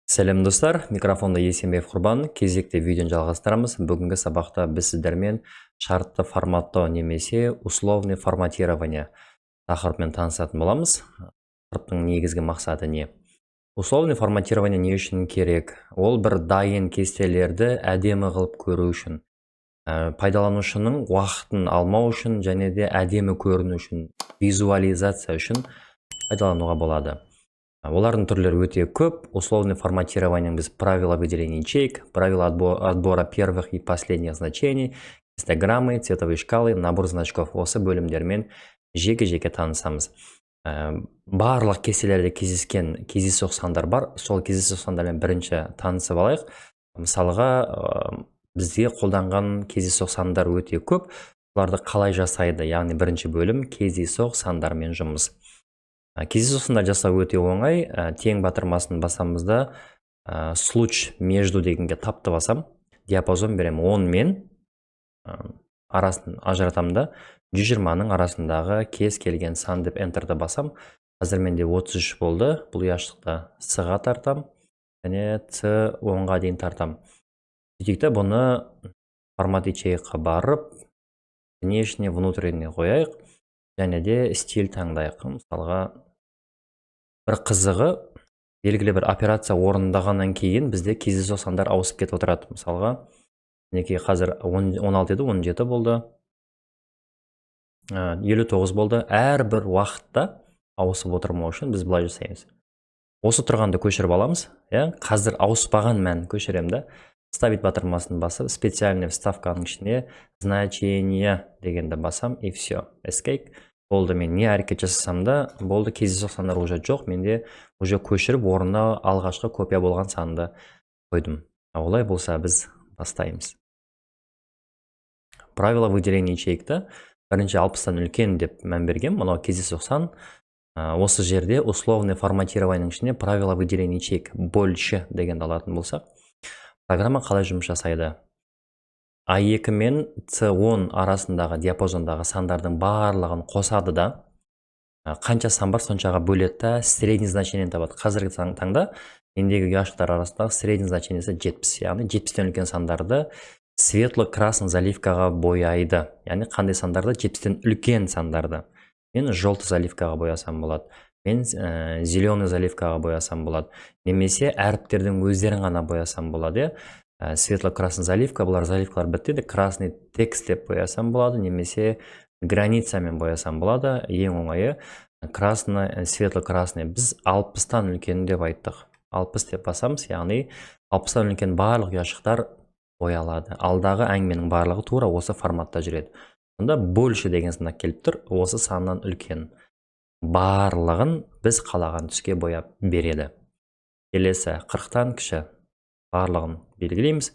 Сәлем достар, микрофонда Есенбек Құрбан. Кезекті видеоны жалғастырамыз. Бүгінгі сабақта біз сіздермен шартты форматтау немесе условный форматирование тақырыбымен танысатын боламыз. Тақырыптың негізгі мақсаты не? Условный форматирование не үшін керек? Ол бір дайын кестелерді әдемі қылып көру үшін, пайдаланушының уақытын алмау үшін және де әдемі көріну үшін, визуализация үшін пайдалануға болады. Олардың түрлері өте көп. Условный форматирование біз правила выделения ячеек, правила отбора первых и последних значений, гистограммы, цветовые шкалы, набор значков. Осы бөлімдермен жеке-жеке танысамыз. Барлық кестелерде кездейсоқ сандар бар. Сол кездейсоқ сандармен бірінші танысып алайық. Мысалға, бізде қолданған кездейсоқ сандар өте көп. Оларды қалай жасайды? Яғни бірінші бөлім кездейсоқ сандармен жұмыс. Кездейсоқ сандар жасау өте оңай. Тең батырмасын басамызда случ между дегенге тапты басам, диапазон берем 10 мен арасын ажыратам да 120-ның арасындағы кез келген сан деп энтерді басам. Қазір менде 33 болды. Бұл ұяшықта с-ға тартам және с 10-ға дейін тартам. Сөйтейікті бұны формат ячейкаға барып, внешне внутренне қояйық және де стиль таңдайық. Мысалға, бір қызығы, белгілі бір операция орындағаннан кейін бізде кездейсоқ сандар ауысып кетіп отырады. Мысалға, мінекей қазір 16 еді, 17 болды, 59 болды. Әрбір уақытта ауысып отырмау үшін біз былай жасаймыз. Осы тұрғанды көшіріп аламыз. Қазір ауыспаған мән көшіремді. Ставить батырмасын басып, специальный вставканың ішіне значение дегенді басам, и все. Escape. Болды, мен не әрекет жасасам да, болды, кездейсоқ сандар уже жоқ, менде уже көшіріп орнына алғашқы копия болған санды қойдым. Олай болса біз бастаймыз. Правила выделения ячейкті бірінші 60-тан үлкен деп мән берген. Мынау кездейсоқ сан. Осы жерде условный форматированиның ішіне правила выделения ячейк больше дегенді алатын болсақ, программа қалай жұмыс жасайды? А2 мен С10 арасындағы диапазондағы сандардың барлығын қосады да, қанша сан бар соншаға бөледі, средний значениені табады. Қазіргі таңда мендегі ұяшықтар арасындағы средний значениесі 70. Яғни 70-тен үлкен сандарды светло-красный заливкаға бояйды. Яғни қандай сандарды? 70-тен үлкен сандарды. Мен желтый заливкаға боясам болады. Мен зеленый заливкаға боясам болады. Немесе әріптердің өздерін ғана боясам болады. Светло-красный заливка, бұлар заливкалар біттеді, красный текст деп боясам болады, немесе границамен боясам болады. Ең оңайы красный, светло-красный. Біз 60-тан үлкен деп айттық. 60 деп басамыз, яғни 60-тан үлкен барлық ұяшықтар боялады. Алдағы әңгіменің барлығы тура осы форматта жүреді. Сонда больше деген санақ келіп тұр, осы саннан үлкен. Барлығын біз қалаған түске бояп береді. Келесі 40-тан кіші. Барлығын белгілейміз.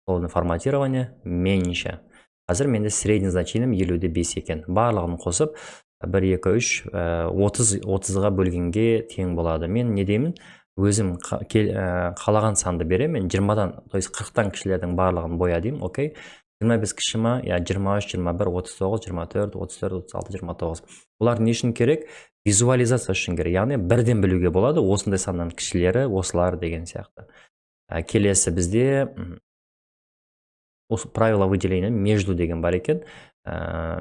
Условный форматирование меньше. Қазір менде средний значением 55 екен. Барлығын қосып 1, 2, 3, 30-ға бөлгенге тең болады. Мен не деймін? Өзім қалаған санды беремін. Мен 20-дан, то есть 40-тан кішілердің барлығын боя деймін. Окей. 25 кіші ма? 23, 21, 39, 24, 34, 36, 29. Бұлар не үшін керек? Визуализация үшін керек. Яғни бірден білуге болады. Осындай саннан кішілері, осылар деген сияқты. Келесі бізде правила выделения между деген бар екен.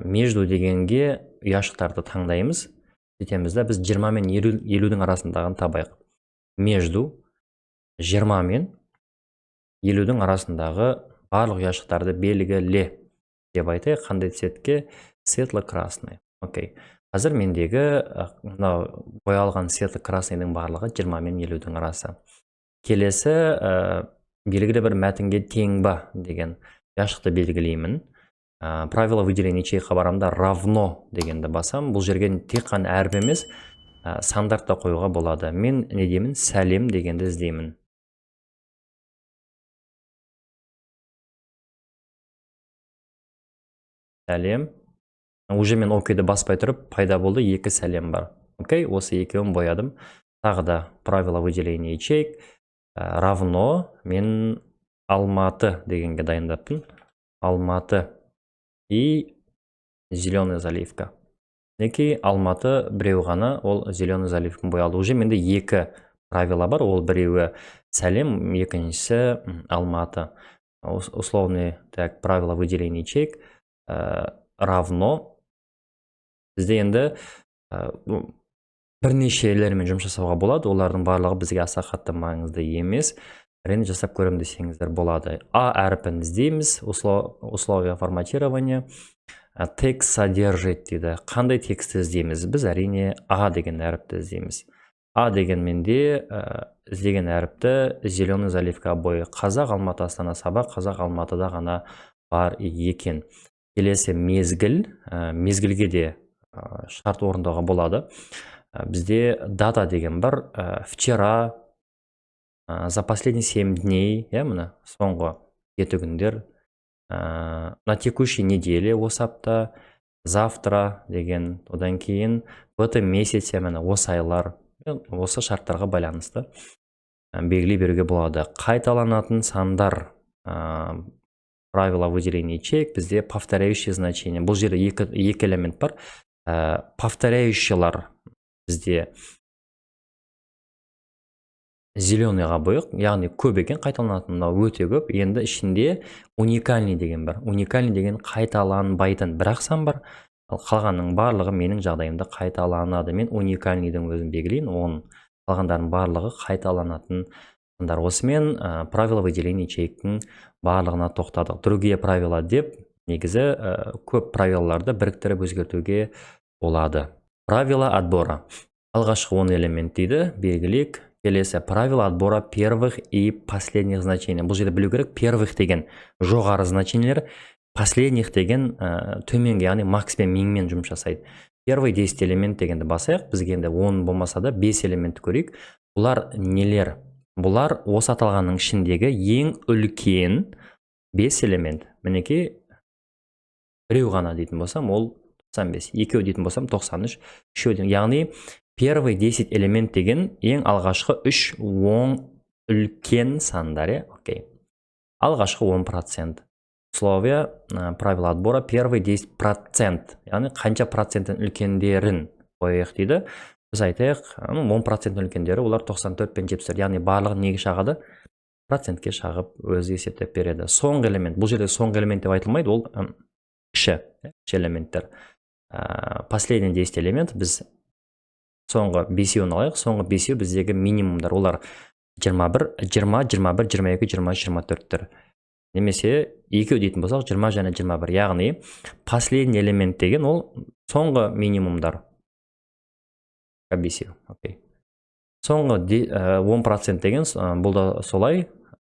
Между дегенге ұяшықтарды таңдаймыз. Сөйтемізді біз 20 мен 50-дің арасындағын табайық. Между 20 мен 50-дің арасындағы барлық ұяшықтарды белгіле деп айтайық. Қандай цветке? Светло-красный. Окей. Қазір мендегі боялған светло-красныйдың барлығы 20 мен 50-дің арасы. Келесі белгілі бір мәтінге тең ба деген ұяшықты белгілеймін. Правила выделения ячейкаға барамда равно дегенді басам. Бұл жерге тек қана әріп емес, сандарды қоюға болады. Мен не деймін? Сәлем дегенді іздеймін. Сәлем. Уже мен окейді баспай тұрып, пайда болды, 2 сәлем бар. Окей, осы екеуін боядым. Тағы да правила выделения ячейк. Равно мен Алматы дегенге дайындаппын. Алматы и зеленый заливка. Неки Алматы біреу ғана, ол зеленый заливканы боялды. Уже менде 2 правила бар, ол біреуі сәлем, екіншісі Алматы. Условный так правило выделения ячеек равно бізде енді бірнешелермен жұмыс жасауға болады, олардың барлығы бізге аса қатты маңызды емес. Әрине жасап көрем десеңіздер болады. А әріпін іздейміз, условия форматирования. Текст содержит дейді. Қандай текстті іздейміз? Біз әрине А деген әріпті іздейміз. А дегенменде іздеген әріпті зеленый заливка обои. Қазақ Алматы Астана сабақ Қазақ Алматыда ғана бар екен. Келесі мезгіл. Мезгілге де шарт орындауға болады. Бізде дата деген бар. Вчера, за последние 7 дней, міне соңғы 7 күндер, на текущей неделе осы апта, завтра деген, одан кейін в этом месяце, міне осы айлар, осы шарттарға байланысты белгілей беруге болады. Қайталанатын сандар, правила выделения ячеек, бізде повторяющие значения. Бұл жерде екі элемент бар. Повторяющийлар бізде зеленыйға бойық, яғни көп екен, қайталанатын өте көп. Енді ішінде уникальный деген бар. Уникальный деген қайталанбайтын бірақ сан бар. Қалғанның барлығы менің жағдайымда қайталанады. Мен уникальныйдің өзін белгілейін, оның қалғандардың барлығы қайталанатын сандар. Осымен правила выделения ячейкінің барлығына тоқтадық. Другие правила деп негізі көп правилаларды біріктіріп өзгертуге болады. Правила отбора. Алғашқы 10 элемент дейді, белгілік. Келесі правила отбора первых и последних значений. Бұл жерде білу керек, первых деген жоғары значениелер, последних деген төменгі, яғни макс пен минмен жұмыс жасайды. Первый 10 элемент дегенді басайық, бізге енді 10 болмаса да 5 элементті көрейік. Бұлар нелер? Бұлар осы аталғанның ішіндегі ең үлкен 5 элемент. Мінекей біреу ғана дейтін болсам, ол 95, екеу дейтін болсам 93, үшеу дейтін. Яғни первый 10 элемент деген ең алғашқы 3 оң үлкен сандар. Окей. Алғашқы 10%. Условия правила отбора первый 10%. Яғни қанша проценттің үлкендерін қояйық дейді. Біз айтайық, 10% үлкендері, олар 94 пен 74. Яғни барлығы неге шағады? Процентке шағып өзі есептеп береді. Соңғы элемент. Бұл жерде соңғы элемент деп айтылмайды, ол кіші элементтер. Последний 10 элемент біз соңғы 5-еуін алайық. Соңғы 5-еу біздегі минимумдар. Олар 21, 20, 21, 22, 23, 24-тір. Немесе екеу дейтін болсақ 20 және 21. Яғни последний элемент деген ол соңғы минимумдар. 5-еу. Окей. Соңғы 10% деген бұл да солай.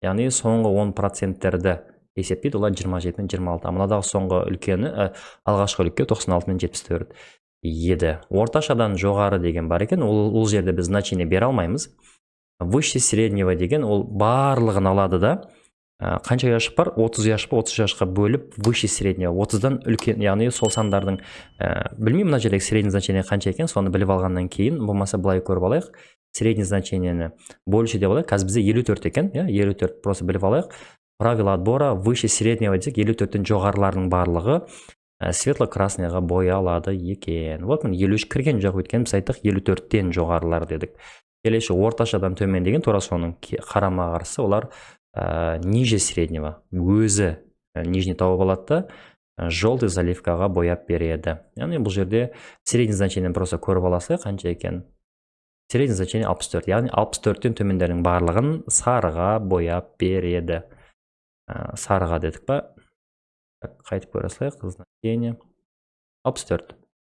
Яғни соңғы 10%-терді есептейді. Олар 27 мен 26. Мынадағы соңғы үлкені, алғашқы үлке 96 мен 74 еді. Орташадан жоғары деген бар екен. Ол жерде біз значение бере алмаймыз. Выше среднего деген ол барлығын алады да. Қанша яшық бар? 30 яшық па, 30 яшыққа бөліп выше среднего. 30-дан үлкен, яғни сол сандардың білмеймін мына жердегі средний значение қанша екен, соны біліп алғаннан кейін, болмаса былай көріп алайық. Средний значениені больше деп алайық. Қазір бізде 54 екен, 54 просто біліп алайық. Правила отбора выше среднего десек, 54-тің жоғарыларының барлығы светло-красныйға боялады екен. Вот мен 53 кірген жоқ, өткен біз айттық 54-тен жоғарылар дедік. Келесі орташадан төмен деген тура соның қарама қарсы, олар ниже среднего. Өзі нижний тауып алады да желтый заливкаға бояп береді. Яғни бұл жерде средний значениені просто көріп аласы қанша екен. Средний значение 64. Яғни 64-тен төмендердің барлығын сарыға бояп береді. Сарыға дедік па? Қайтып көре салайық. Значение 64.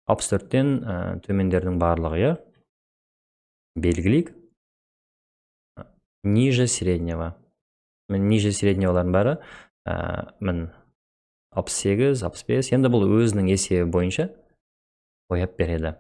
64-тен төмендердің барлығы белгілейік. Ниже среднего. Ниже средневолардың бәрі 68, 65. Енді бұл өзінің есебі бойынша бояп береді.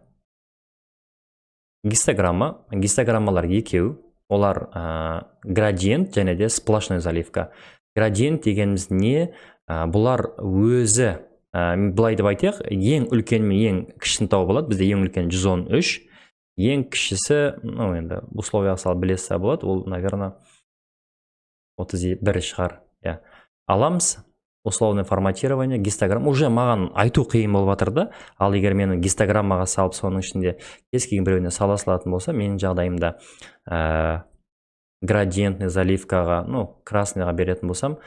Гистограмма. Гистограммалар екеу. Олар градиент және де сплошной заливка. Градиент дегеніміз не? Бұлар өзі, бұлай деп айтайық, ең үлкен мен ең кішісін тауып алады. Бізде ең үлкен 113. Ең кішісі, енді условия салып білесе болады. Ол, наверное, 31 шығар. Аламыз. условное форматирование, гистограмма. Уже маған айту қиын болып жатыр да. Ал егер мені гистограммаға салып, соның ішінде кез келген біреуіне сала салатын болса, менің жағдайымда градиентный заливкаға, красныйға беретін болсам,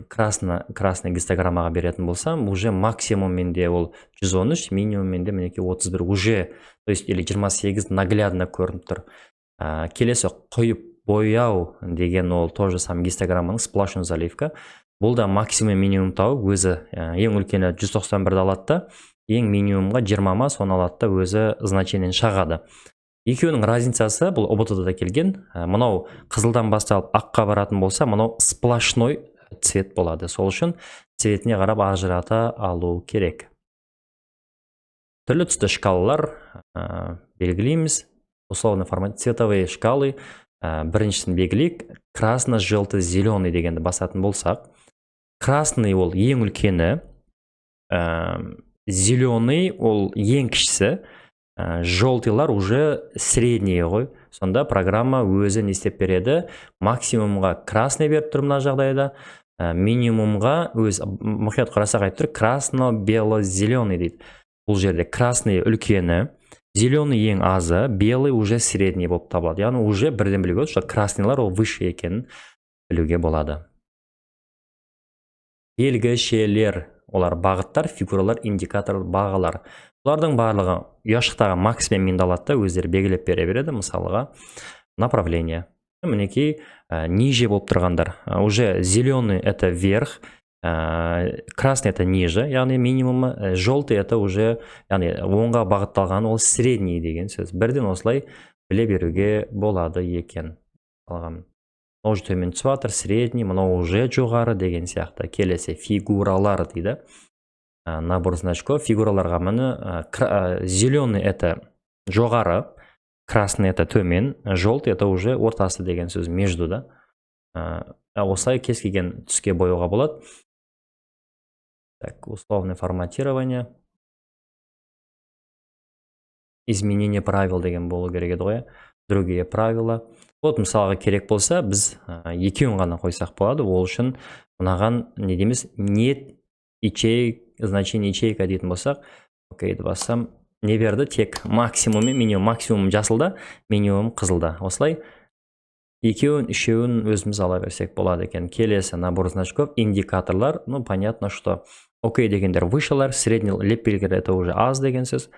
красный гистограммаға беретін болсам, уже максимум менде ол 113, минимум менде мінеке 31 уже, то есть или 28 наглядно көрініп тұр. Келесі қойып бояу деген ол тоже сам гистограмманың сплошный заливка. Бұл да максимум минимум тауып, өзі ең үлкені 191-ді алады да, ең минимумға 20-ма соны алады да, өзі значениен шағады. Екеуінің разницасы, бұл ОБТ-да келген, мынау қызылдан басталып аққа баратын болса, мынау сплошной цвет болады. Сол үшін цветіне қарап ажырата алу керек. Түрлі түсті шкалалар белгілейміз. Условно формат цветовые шкалы. Біріншісін белгілейік. Красно-желтый, зеленый дегенді басатын болсақ, красный ол ең үлкені, зеленый ол ең кішісі, желтыйлар уже средний ғой. Сонда программа өзі не істеп береді? Максимумға красный беріп тұр мына жағдайда, минимумға өз мұқият қарасақ айтып тұр, красно-бело-зеленый дейді. Бұл жерде красный үлкені, зеленый ең азы, белый уже средний болып табылады. Яғни уже бірден білуге болады, что красныйлар ол выше екенін білуге болады. Белгішелер, олар бағыттар, фигуралар, индикаторлар, бағалар. Бұлардың барлығы ұяшықтағы максимум минді алады, өздері белгілеп бере береді. Мысалыға направление. Мінекей ниже болып тұрғандар. Уже зеленый это вверх, красный это ниже, яғни минимумы, желтый это уже, яғни оңға бағытталған, ол средний деген сөз. Бірден осылай біле беруге болады екен. Уже төмен түсіп жатыр, средний, мынау уже жоғары деген сияқты. Келесі фигуралар дейді. Набор значков, фигураларға міне зеленый это жоғары, красный это төмен, желтый это уже ортасы деген сөз, между да. Осылай кез келген түске бояуға болады. Так, условное форматирование. Изменение правил деген болу керек еді ғой. Другие правила. Вот мысалға керек болса, біз екеуін ғана қойсақ болады. Ол үшін мынаған не дейміз? Нет значение ячейка дейтін болсақ, окейді бассам, не берді? Тек максимум, минимум, максимум жасылда, минимум қызылда. Осылай екеуін, үшеуін өзіміз ала берсек болады екен. Келесі набор значков, индикаторлар, понятно, что окей дегендер вышелар, средний лепелгер это уже аз деген сөз,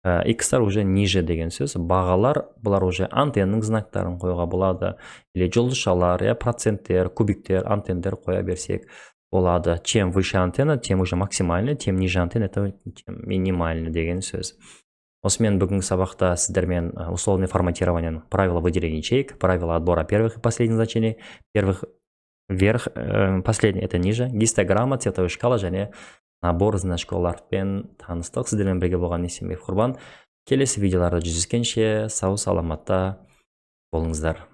X-тар уже ниже деген сөз, бағалар, бұлар уже антенның знактарын қойға болады, или жұлдызшалар, проценттер, кубиктер, антенндер қоя берсек болады. Чем выше антенна, тем уже максимальный, тем ниже антенна, это тем минимальный деген сөз. Осымен бүгінгі сабақта сіздермен условное форматирование, правила выделения ячеек, правила отбора первых и последних значений, первых вверх, последний это ниже, гистограмма, цветовая шкала және набор значколармен таныстық. Сіздермен бірге болған Есенбек Құрбан. Келесі видеоларда жүздескенше сау саламатта болыңыздар.